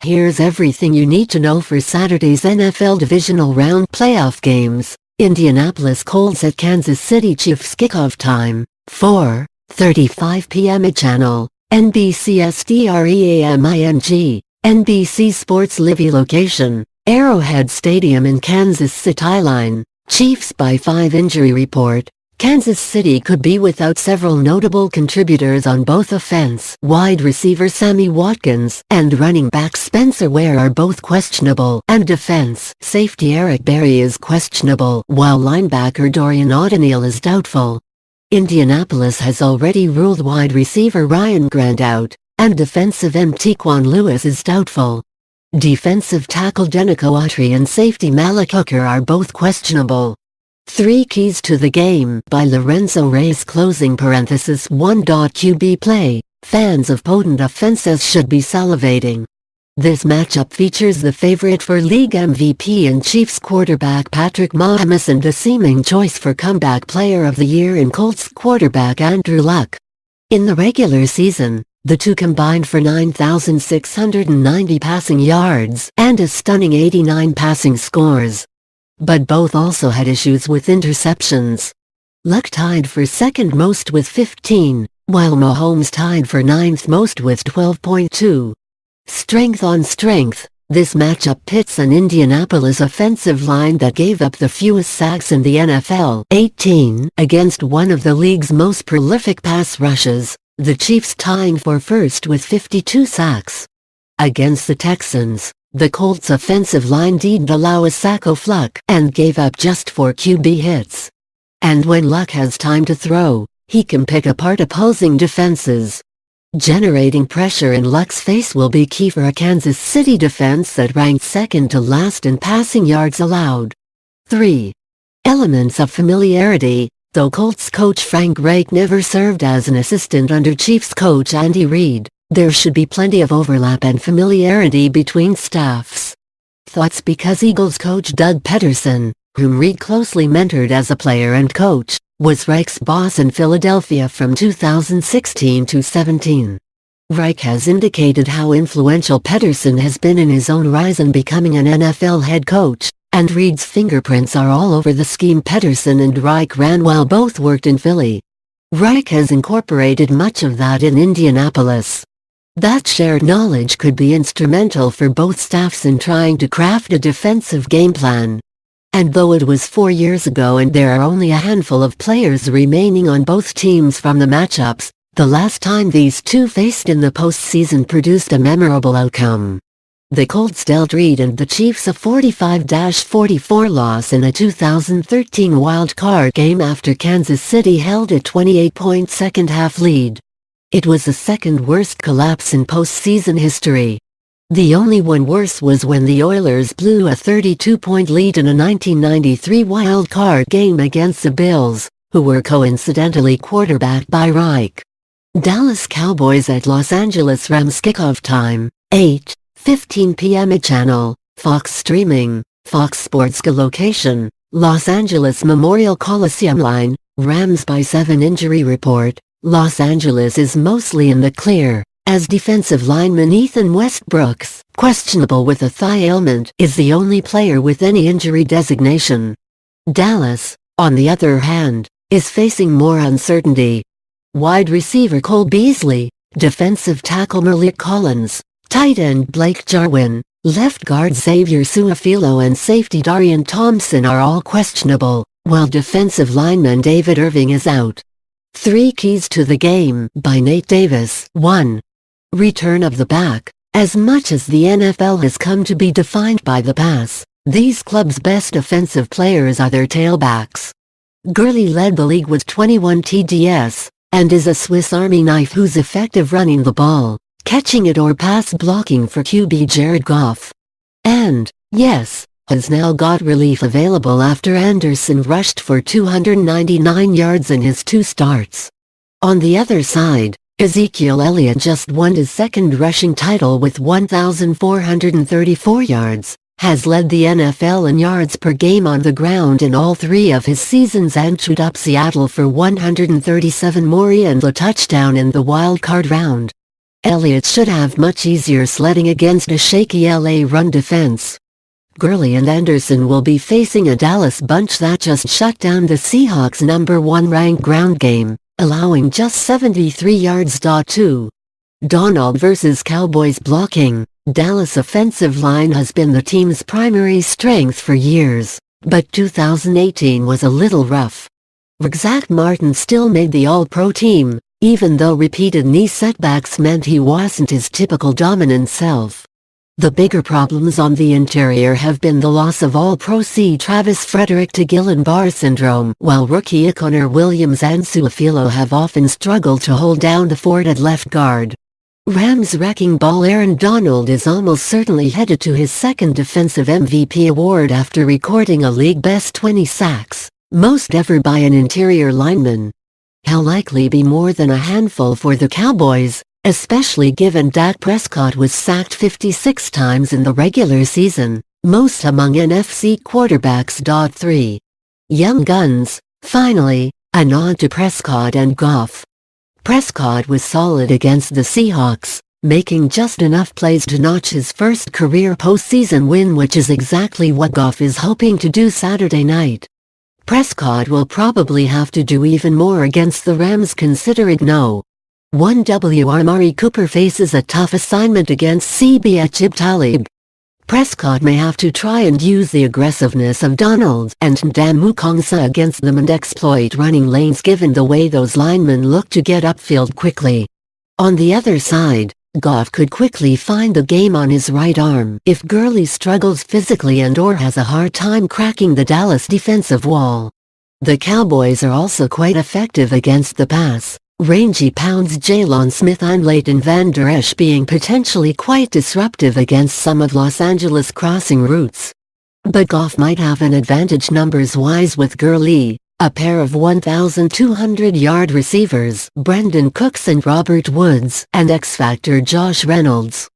Here's everything you need to know for Saturday's NFL Divisional Round playoff games. Indianapolis Colts at Kansas City Chiefs kickoff time, 4:35 p.m. channel, NBC SDREAMING, NBC Sports Livy location, Arrowhead Stadium in Kansas City. Line, Chiefs by 5 injury report. Kansas City could be without several notable contributors on both offense. Wide receiver Sammy Watkins and running back Spencer Ware are both questionable, and defense safety Eric Berry is questionable, while linebacker Dorian O'Neal is doubtful. Indianapolis has already ruled wide receiver Ryan Grant out, and defensive end Tyquan Lewis is doubtful. Defensive tackle Denico Autry and safety Malik Hooker are both questionable. 3 Keys to the Game by Lorenzo Reyes closing parenthesis 1. QB play. Fans of potent offenses should be salivating. This matchup features the favorite for league MVP and Chiefs quarterback Patrick Mahomes and the seeming choice for comeback player of the year in Colts quarterback Andrew Luck. In the regular season, the two combined for 9,690 passing yards and a stunning 89 passing scores. But both also had issues with interceptions. Luck tied for second most with 15, while Mahomes tied for 9th most with 12.2. Strength on strength, this matchup pits an Indianapolis offensive line that gave up the fewest sacks in the NFL, 18, against one of the league's most prolific pass rushes, the Chiefs tying for first with 52 sacks. Against the Texans, the Colts' offensive line didn't allow a sack of Luck and gave up just 4 QB hits. And when Luck has time to throw, he can pick apart opposing defenses. Generating pressure in Luck's face will be key for a Kansas City defense that ranked second to last in passing yards allowed. 3. Elements of familiarity. Though Colts coach Frank Reich never served as an assistant under Chiefs coach Andy Reid, there should be plenty of overlap and familiarity between staffs. Thoughts because Eagles coach Doug Peterson, whom Reid closely mentored as a player and coach, was Reich's boss in Philadelphia from 2016 to 17. Reich has indicated how influential Peterson has been in his own rise in becoming an NFL head coach, and Reid's fingerprints are all over the scheme Peterson and Reich ran while both worked in Philly. Reich has incorporated much of that in Indianapolis. That shared knowledge could be instrumental for both staffs in trying to craft a defensive game plan. And though it was 4 years ago and there are only a handful of players remaining on both teams from the matchups, the last time these two faced in the postseason produced a memorable outcome. The Colts dealt Reid and the Chiefs a 45-44 loss in a 2013 wild-card game after Kansas City held a 28-point second-half lead. It was the second worst collapse in postseason history. The only one worse was when the Oilers blew a 32-point lead in a 1993 wild-card game against the Bills, who were coincidentally quarterbacked by Reich. Dallas Cowboys at Los Angeles Rams kickoff time, 8:15 p.m. channel, Fox streaming, Fox Sports location, Los Angeles Memorial Coliseum. Line, Rams by 7 injury report. Los Angeles is mostly in the clear, as defensive lineman Ethan Westbrooks, questionable with a thigh ailment, is the only player with any injury designation. Dallas, on the other hand, is facing more uncertainty. Wide receiver Cole Beasley, defensive tackle Malik Collins, tight end Blake Jarwin, left guard Xavier Su'a-Filo and safety Darian Thompson are all questionable, while defensive lineman David Irving is out. 3 Keys to the Game by Nate Davis. 1. Return of the back. As much as the NFL has come to be defined by the pass, these clubs' best offensive players are their tailbacks. Gurley led the league with 21 TDS, and is a Swiss Army knife who's effective running the ball, catching it or pass blocking for QB Jared Goff. And, yes, has now got relief available after Anderson rushed for 299 yards in his 2 starts. On the other side, Ezekiel Elliott just won his second rushing title with 1,434 yards, has led the NFL in yards per game on the ground in all 3 of his seasons and chewed up Seattle for 137 more and a touchdown in the wild card round. Elliott should have much easier sledding against a shaky LA run defense. Gurley and Anderson will be facing a Dallas bunch that just shut down the Seahawks' #1 ranked ground game, allowing just 73 yards. 2. Donald vs. Cowboys blocking. Dallas' offensive line has been the team's primary strength for years, but 2018 was a little rough. Zach Martin still made the All-Pro team, even though repeated knee setbacks meant he wasn't his typical dominant self. The bigger problems on the interior have been the loss of All-Pro C Travis Frederick to Guillain-Barré syndrome, while rookie Connor Williams and Suafilo have often struggled to hold down the fort at left guard. Rams wrecking ball Aaron Donald is almost certainly headed to his second defensive MVP award after recording a league-best 20 sacks, most ever by an interior lineman. He'll likely be more than a handful for the Cowboys, especially given Dak Prescott was sacked 56 times in the regular season, most among NFC quarterbacks. 3. Young Guns. Finally, a nod to Prescott and Goff. Prescott was solid against the Seahawks, making just enough plays to notch his first career postseason win, which is exactly what Goff is hoping to do Saturday night. Prescott will probably have to do even more against the Rams, consider it no. 1W Amari Cooper faces a tough assignment against CB Aqib Talib. Prescott may have to try and use the aggressiveness of Donald and Ndamukong Kongsa against them and exploit running lanes given the way those linemen look to get upfield quickly. On the other side, Goff could quickly find the game on his right arm if Gurley struggles physically and/or has a hard time cracking the Dallas defensive wall. The Cowboys are also quite effective against the pass, rangy pounds Jalen Smith and Leighton Van Der Esch being potentially quite disruptive against some of Los Angeles' crossing routes. But Goff might have an advantage numbers-wise with Gurley, a pair of 1,200-yard receivers, Brandon Cooks and Robert Woods, and X-Factor Josh Reynolds.